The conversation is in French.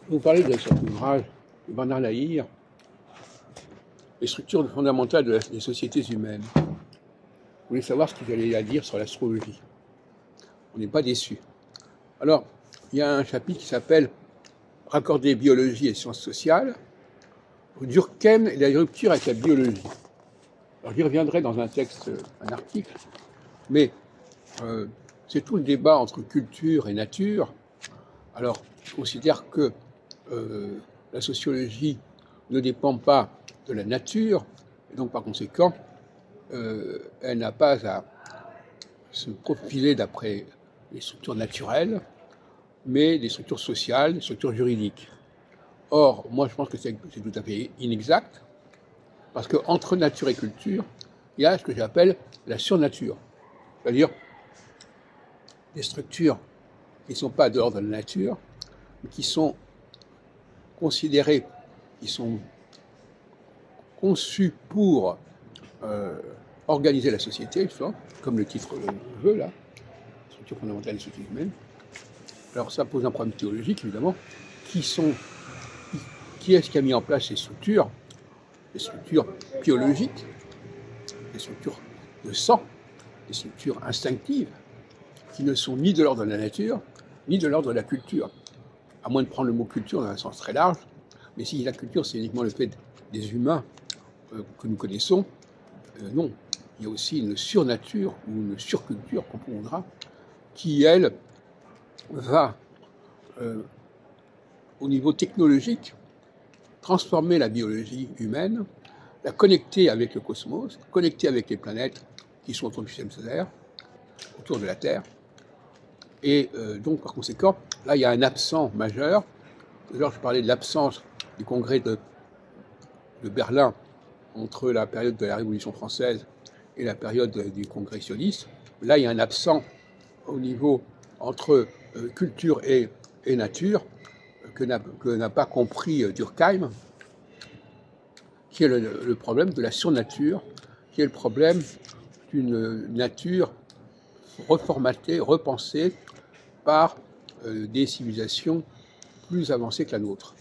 Vous parlez de cet ouvrage de Bernard Lahire, les structures fondamentales des sociétés humaines. Vous voulez savoir ce qu'il allait à dire sur l'astrologie. On n'est pas déçu. Alors, il y a un chapitre qui s'appelle Raccorder biologie et sciences sociales, Durkheim et la rupture avec la biologie. Alors, j'y reviendrai dans un texte, un article, mais c'est tout le débat entre culture et nature. Alors, je considère que la sociologie ne dépend pas de la nature, et donc par conséquent, elle n'a pas à se profiler d'après les structures naturelles, mais des structures sociales, des structures juridiques. Or, moi je pense que c'est tout à fait inexact, parce qu'entre nature et culture, il y a ce que j'appelle la surnature, c'est-à-dire des structures qui ne sont pas de l'ordre de la nature, mais qui sont considérées, qui sont conçues pour organiser la société, comme le titre le veut, là, structure fondamentale des sociétés humaines. Alors ça pose un problème théologique, évidemment. Qui est-ce qui a mis en place ces structures? Des structures biologiques, des structures de sang, des structures instinctives, qui ne sont ni de l'ordre de la nature, ni de l'ordre de la culture. À moins de prendre le mot culture dans un sens très large, mais si la culture c'est uniquement le fait des humains que nous connaissons, non. Il y a aussi une surnature ou une surculture, qu'on voudra, qui, elle, va, au niveau technologique, transformer la biologie humaine, la connecter avec le cosmos, connecter avec les planètes qui sont autour du système solaire, autour de la Terre. Et donc, par conséquent, là, il y a un absent majeur. D'ailleurs, je parlais de l'absence du congrès de Berlin entre la période de la Révolution française et la période du congrès sioniste. Là, il y a un absent au niveau entre culture et nature que n'a pas compris Durkheim, qui est le problème de la surnature, qui est le problème d'une nature reformatée, repensée par des civilisations plus avancées que la nôtre.